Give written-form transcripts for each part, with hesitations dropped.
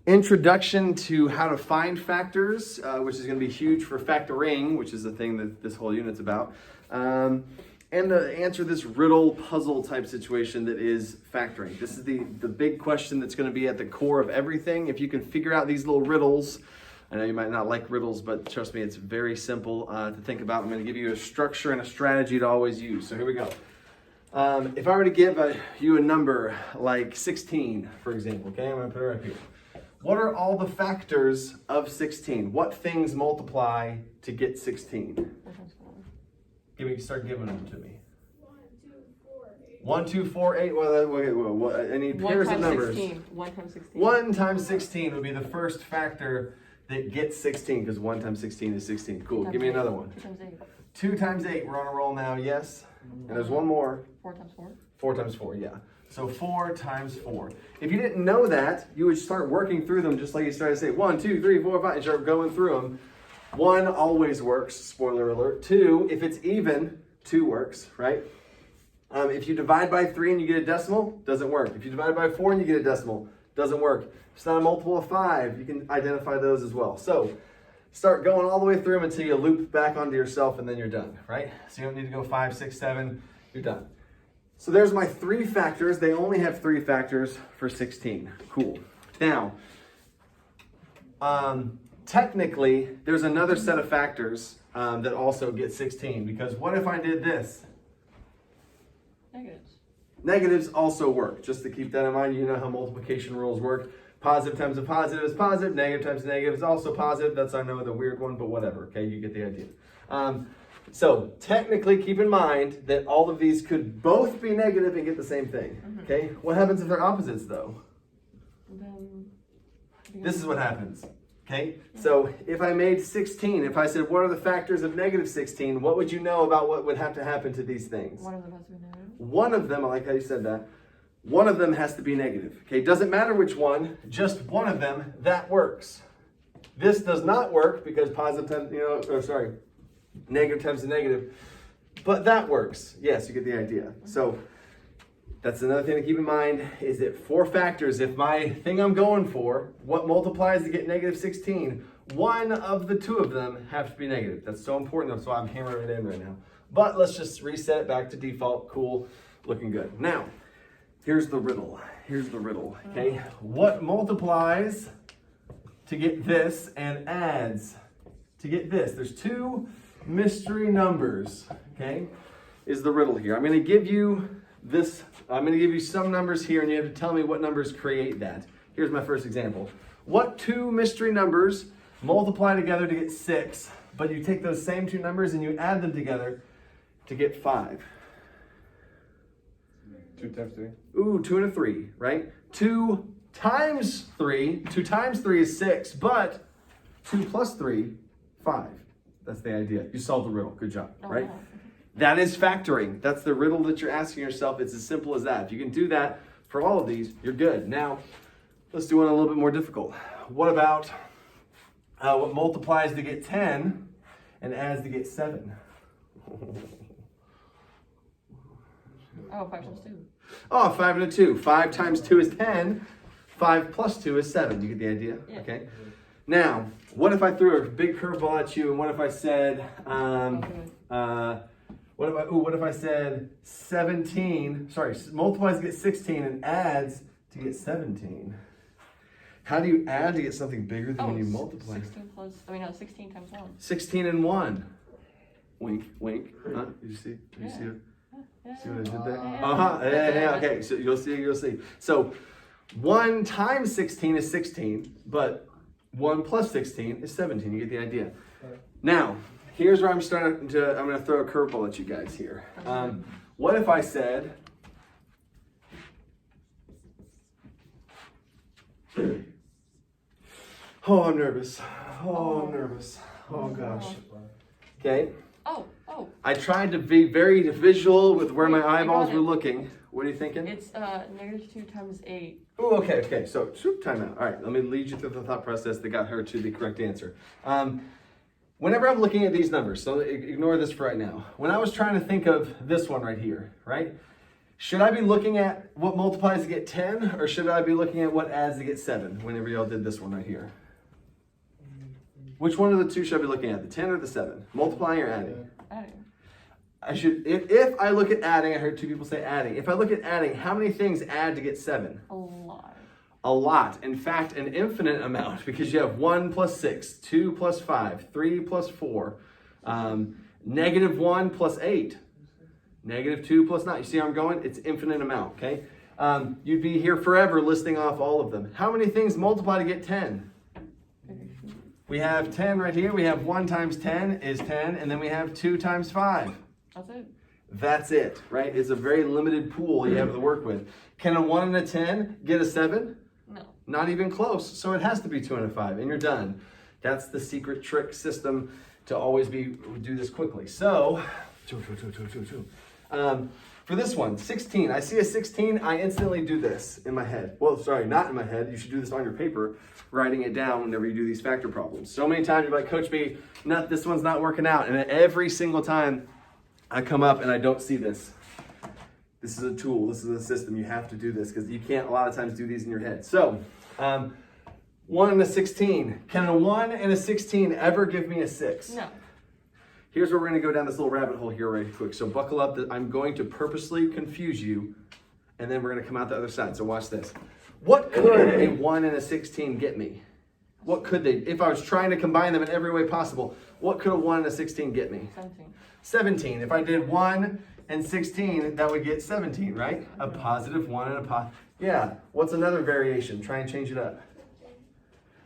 introduction to how to find factors, which is going to be huge for factoring, which is the thing that this whole unit's about. And to answer this riddle puzzle type situation that is factoring. This is the big question that's going to be at the core of everything. If you can figure out these little riddles, I know you might not like riddles, but trust me, it's very simple to think about. I'm going to give you a structure and a strategy to always use. So here we go. If I were to give you a number like 16, for example, okay, I'm going to put it right here. What are all the factors of 16? What things multiply to get 16? Start giving them to me. 1, 2, 4, 8. Well, any pairs of numbers? 16. 1 times 16. 1 times 16 would be the first factor that gets 16, because 1 times 16 is 16. Cool. Give me another one. 2 times 8. 2 times 8. We're on a roll now. Yes. And there's one more. 4 times 4. 4 times 4. Yeah. So 4 times 4. If you didn't know that, you would start working through them just like you started to say 1, 2, 3, 4, 5, and start going through them. 1 always works, spoiler alert. 2, if it's even, 2 works, right? If you divide by 3 and you get a decimal, doesn't work. If you divide by 4 and you get a decimal, doesn't work. If it's not a multiple of 5, you can identify those as well. So start going all the way through them until you loop back onto yourself, and then you're done, right? So you don't need to go 5, 6, 7, you're done. So there's my 3 factors. They only have 3 factors for 16. Cool. Now, technically, there's another set of factors that also get 16, because what if I did this? Negatives. Negatives also work. Just to keep that in mind, you know how multiplication rules work. Positive times a positive is positive. Negative times a negative is also positive. That's, I know, the weird one, but whatever. Okay, you get the idea. So technically, keep in mind that all of these could both be negative and get the same thing. Okay, what happens if they're opposites, though? Then This is what happens. Okay, so if I made 16, if I said, what are the factors of negative 16, what would you know about what would have to happen to these things? one of them has to be negative. One of them, I like how you said that, one of them has to be negative. Okay, doesn't matter which one, just one of them, that works. This does not work because positive times, negative times a negative, but that works. Yes, you get the idea. So that's another thing to keep in mind, is that 4 factors, if my thing I'm going for, what multiplies to get negative 16, one of the 2 of them have to be negative. That's so important, that's why I'm hammering it in right now. But let's just reset it back to default. Cool, looking good. Now, here's the riddle. Okay? What multiplies to get this and adds to get this? There's 2 mystery numbers, okay, is the riddle here. I'm going to give you some numbers here, and you have to tell me what numbers create that. Here's my first example. What 2 mystery numbers multiply together to get 6, but you take those same 2 numbers and you add them together to get 5? 2 times 3. Ooh, 2 and a 3, right? 2 times 3 is 6, but 2 plus 3, 5. That's the idea. You solved the riddle. Good job, right? Wow. That is factoring. That's the riddle that you're asking yourself. It's as simple as that. If you can do that for all of these, you're good. Now, let's do one a little bit more difficult. What about what multiplies to get 10 and adds to get 7? Oh, 5 times 2. Oh, 5 and a 2. 5 times 2 is 10. 5 plus 2 is 7. You get the idea? Yeah. Okay. Now, what if I threw a big curveball at you, and what if I said, what if I said 17, multiplies to get 16 and adds to get 17? How do you add to get something bigger than when you multiply? 16 times 1. 16 and 1. Wink, wink. Huh? Did you see? Did you see it? See what I did there? Yeah. Okay, so you'll see. So 1 times 16 is 16, but 1 plus 16 is 17. You get the idea. Now, here's where I'm going to throw a curveball at you guys here. What if I said, oh, I'm nervous. Oh, gosh. Okay. Oh. I tried to be very visual with where my eyeballs were looking. What are you thinking? It's negative 2 times 8. Oh, okay. So, time out. All right, let me lead you through the thought process that got her to the correct answer. Whenever I'm looking at these numbers, so ignore this for right now. When I was trying to think of this one right here, right? Should I be looking at what multiplies to get 10, or should I be looking at what adds to get 7, whenever y'all did this one right here? Which one of the two should I be looking at, the 10 or the 7? Multiplying or adding? Adding. I should, if I look at adding, I heard two people say adding. If I look at adding, how many things add to get 7? A lot. A lot. In fact, an infinite amount, because you have 1 plus 6, 2 plus 5, 3 plus 4, negative 1 plus 8, negative 2 plus 9. You see how I'm going? It's infinite amount, okay? You'd be here forever listing off all of them. How many things multiply to get 10? We have 10 right here. We have 1 times 10 is 10, and then we have 2 times 5. That's it. That's it, right? It's a very limited pool you have to work with. Can a 1 and a 10 get a 7? No. Not even close. So it has to be 2 and a 5, and you're done. That's the secret trick system to always do this quickly. So, for this one, 16. I see a 16, I instantly do this in my head. Well, sorry, not in my head. You should do this on your paper, writing it down whenever you do these factor problems. So many times you're like, Coach B, this one's not working out. And every single time I come up and I don't see this. This is a tool, this is a system. You have to do this because you can't a lot of times do these in your head. So, 1 and a 16. Can a 1 and a 16 ever give me a 6? No. Here's where we're going to go down this little rabbit hole here right quick. So buckle up. I'm going to purposely confuse you, and then we're going to come out the other side. So watch this. What could a 1 and a 16 get me? What could they, if I was trying to combine them in every way possible, what could a 1 and a 16 get me? 17. 17. If I did 1 and 16, that would get 17, right? A positive 1 and a positive. Yeah. What's another variation? Try and change it up.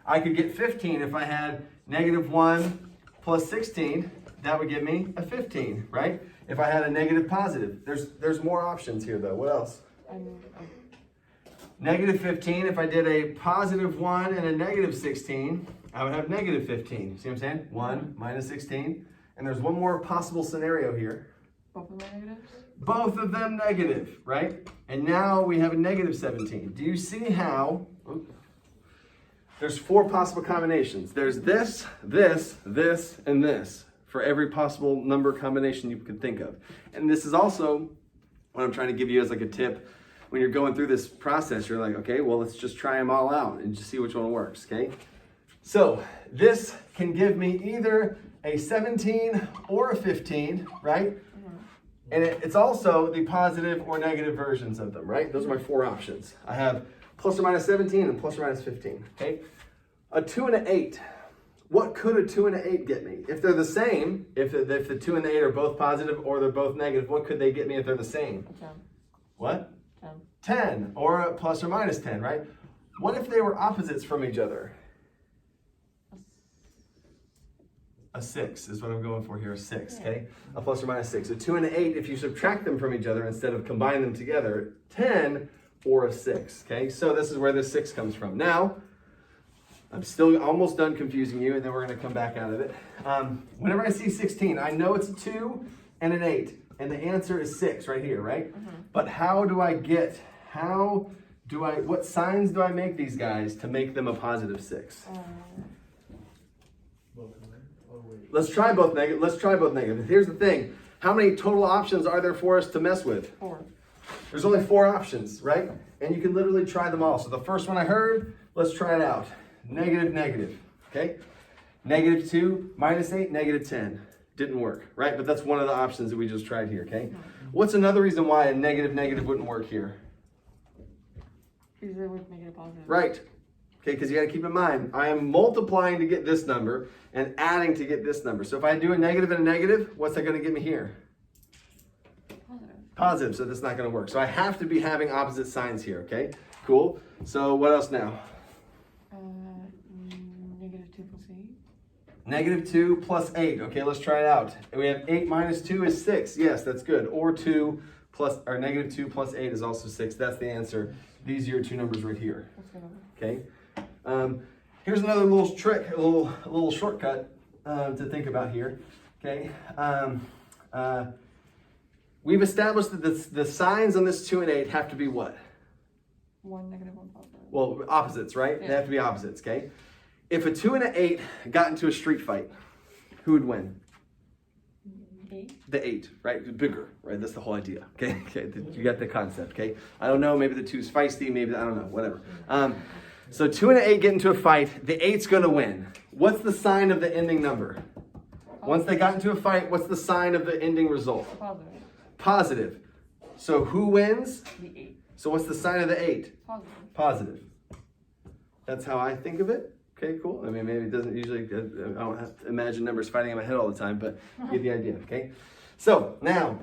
I could get 15 if I had negative 1 plus 16. That would give me a 15, right? If I had a negative positive. There's more options here, though. What else? Negative 15. If I did a positive 1 and a negative 16, I would have negative 15. See what I'm saying? 1 minus 16. And there's one more possible scenario here. Both of them negatives? Both of them negative, right? And now we have a negative 17. Do you see how? There's 4 possible combinations. There's this, this, this, and this for every possible number combination you could think of. And this is also what I'm trying to give you as like a tip. When you're going through this process, you're like, okay, well, let's just try them all out and just see which one works, okay? So this can give me either a 17 or a 15, right? And it's also the positive or negative versions of them, right? Those are my 4 options. I have plus or minus 17 and plus or minus 15, okay? A 2 and an 8. What could a 2 and an 8 get me? If they're the same, if the 2 and the 8 are both positive or they're both negative, what could they get me if they're the same? 10. What? 10. 10, or a plus or minus 10, right? What if they were opposites from each other? A 6 is what I'm going for here, a 6, okay? A plus or minus 6. A 2 and an 8, if you subtract them from each other instead of combine them together, 10 or a 6, okay? So this is where the 6 comes from. Now, I'm still almost done confusing you, and then we're going to come back out of it. Whenever I see 16, I know it's a 2 and an 8, and the answer is 6 right here, right? But what signs do I make these guys to make them a positive 6? Let's try both negative. Here's the thing. How many total options are there for us to mess with? 4. There's only 4 options, right? And you can literally try them all. So the first one I heard, let's try it out. Negative, negative, okay? Negative 2, minus 8, negative 10. Didn't work, right? But that's one of the options that we just tried here, okay? What's another reason why a negative, negative wouldn't work here? Because they're with negative positive. Right. Okay, because you got to keep in mind, I am multiplying to get this number and adding to get this number. So if I do a negative and a negative, what's that going to give me here? Positive. Positive, so that's not going to work. So I have to be having opposite signs here, okay? Cool. So what else now? Negative 2 plus 8. Negative 2 plus 8. Okay, let's try it out. We have 8 minus 2 is 6. Yes, that's good. Or negative 2 plus 8 is also 6. That's the answer. These are your 2 numbers right here. That's good. Okay. Here's another little trick, a little shortcut to think about here. Okay. We've established that the signs on this 2 and 8 have to be what? 1 negative, 1 positive. Well, opposites, right? Yeah. They have to be opposites, okay? If a 2 and an 8 got into a street fight, who would win? 8? The 8, right? Bigger, right? That's the whole idea. Okay, okay, you got the concept. Okay, I don't know. Maybe the 2's feisty. Maybe I don't know. Whatever. So 2 and an 8 get into a fight. The 8's gonna win. What's the sign of the ending number? Once they got into a fight, what's the sign of the ending result? Positive. Positive. So who wins? The 8. So what's the sign of the 8? Positive. Positive. That's how I think of it. Okay, cool. I mean, maybe it doesn't usually, I don't have to imagine numbers fighting in my head all the time, but you get the idea, okay? So now,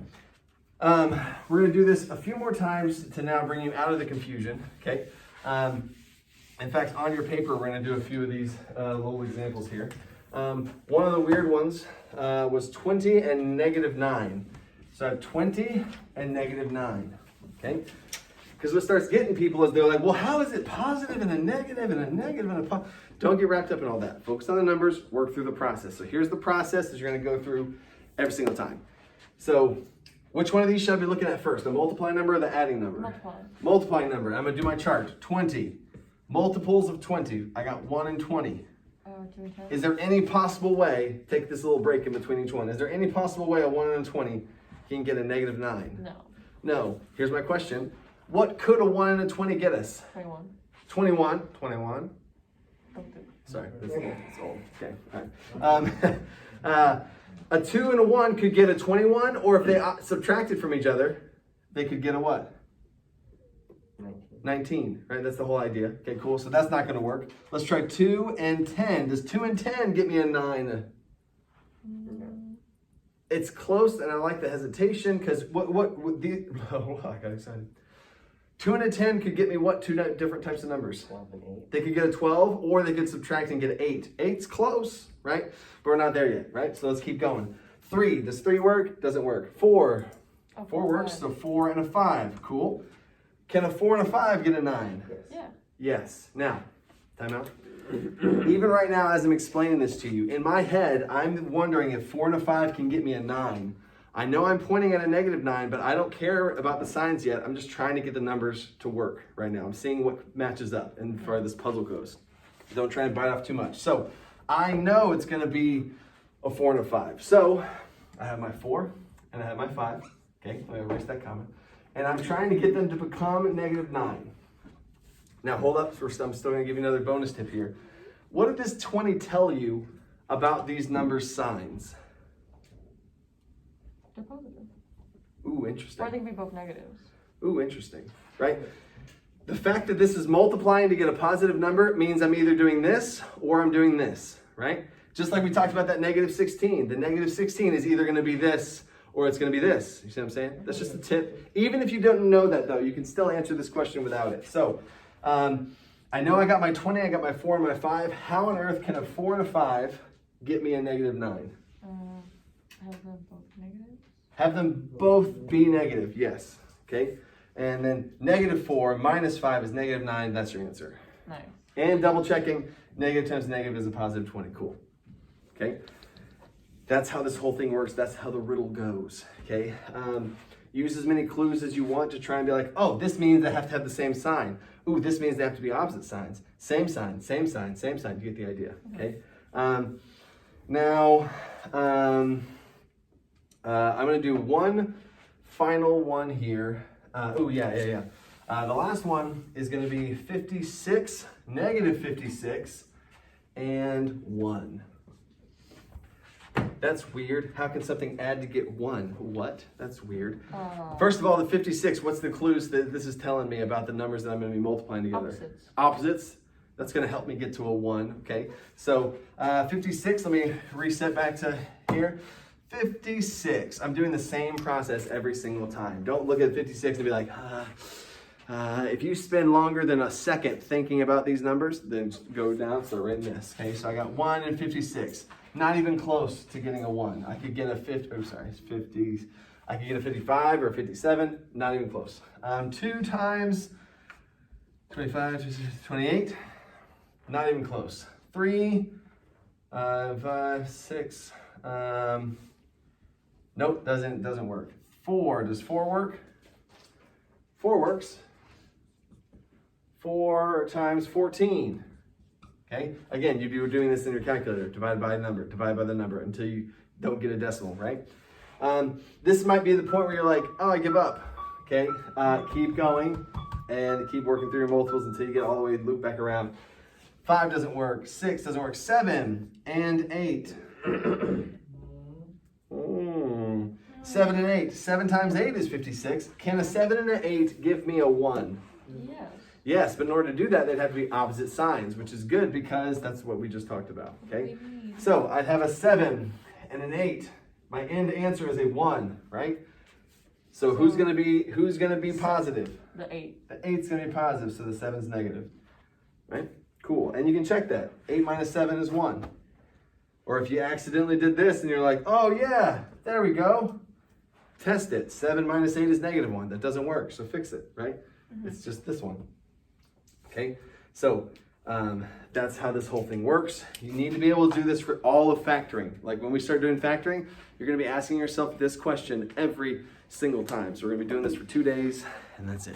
we're gonna do this a few more times to now bring you out of the confusion, okay? In fact, on your paper, we're gonna do a few of these little examples here. One of the weird ones was 20 and -9. So I have 20 and -9, okay? Because what starts getting people is they're like, well, how is it positive and a negative and a negative and a positive? Don't get wrapped up in all that. Focus on the numbers, work through the process. So here's the process that you're gonna go through every single time. So which one of these should I be looking at first? The multiplying number or the adding number? Multiplying. Multiplying number. I'm gonna do my chart. 20. Multiples of 20. I got 1 and 20. 2 and 10? Is there any possible way, take this little break in between each one, is there any possible way a 1 and a 20 can get a -9? No. No. Here's my question. What could a 1 and a 20 get us? 21. 21. 21. Don't do. Sorry, it's old. Okay, all right. A 2 and a 1 could get a 21, or if they subtracted from each other, they could get a what? 19, right? That's the whole idea. Okay, cool. So that's not going to work. Let's try 2 and 10. Does 2 and 10 get me a 9? It's close, and I like the hesitation because what the oh, I got excited. 2 and a 10 could get me what two different types of numbers? 12 and 8. They could get a 12, or they could subtract and get an 8. 8's close, right? But we're not there yet, right? So let's keep going. 3, does 3 work? Doesn't work. 4, Oh, 4 works, so 4 and a 5, cool. Can a 4 and a 5 get a 9? Yeah. Yes. Now, time out. Even right now, as I'm explaining this to you, in my head, I'm wondering if 4 and a 5 can get me a 9. I know I'm pointing at a -9, but I don't care about the signs yet. I'm just trying to get the numbers to work right now. I'm seeing what matches up and far this puzzle goes. Don't try and bite off too much. So I know it's going to be a 4 and a 5. So I have my 4 and I have my 5. Okay, let me erase that comment. And I'm trying to get them to become -9. Now hold up, first I'm still going to give you another bonus tip here. What did this 20 tell you about these numbers' signs? They're positive. Ooh, Or interesting. they can be both negatives. Ooh, interesting, right? The fact that this is multiplying to get a positive number means I'm either doing this or I'm doing this, right? Just like we talked about that -16. The -16 is either going to be this or it's going to be this. You see what I'm saying? That's just a tip. Even if you don't know that, though, you can still answer this question without it. So, I know I got my 20, I got my 4 and my 5. How on earth can a 4 and a 5 get me a -9? Have them both negatives? Have them both be negative, yes. Okay? And then -4 minus 5 is -9. That's your answer. Nice. And double checking, negative times negative is a positive 20. Cool. Okay? That's how this whole thing works. That's how the riddle goes. Okay? Use as many clues as you want to try and be like, oh, this means they have to have the same sign. Ooh, this means they have to be opposite signs. Same sign, same sign, same sign. You get the idea. Okay? Now, I'm going to do one final one here. The last one is going to be 56, -56, and 1. That's weird. How can something add to get 1? What? That's weird. First of all, the 56, what's the clues that this is telling me about the numbers that I'm going to be multiplying together? Opposites. Opposites. That's going to help me get to a 1, okay? So 56, let me reset back to here. 56. I'm doing the same process every single time. Don't look at 56 and be like, if you spend longer than a second thinking about these numbers, then just go down, so right in this, okay? So I got 1 and 56. Not even close to getting a 1. I could get a 50, I could get a 55 or a 57, not even close. 2 times 25, 28, not even close. 3, 5, 6, nope, doesn't work. 4, does 4 work? 4 works. 4 times 14. Okay, again, you're doing this in your calculator. Divide by a number, divide by the number until you don't get a decimal, right? This might be the point where you're like, oh, I give up. Okay, keep going and keep working through your multiples until you get all the way loop back around. 5 doesn't work, 6 doesn't work, 7 and 8. 7 and 8. 7 times 8 is 56. Can a 7 and an 8 give me a 1? Yes. Yes, but in order to do that, they'd have to be opposite signs, which is good because that's what we just talked about, okay? So I'd have a 7 and an 8. My end answer is a 1, right? So who's gonna be positive? The 8. The 8's gonna be positive, so the 7's negative, right? Cool, and you can check that. 8 minus 7 is 1. Or if you accidentally did this and you're like, oh yeah, there we go. Test it. 7 minus 8 is negative 1. That doesn't work, so fix it, right? It's just this one. Okay, so that's how this whole thing works. You need to be able to do this for all of factoring. Like when we start doing factoring, you're gonna be asking yourself this question every single time. So we're gonna be doing this for 2 days, and that's it.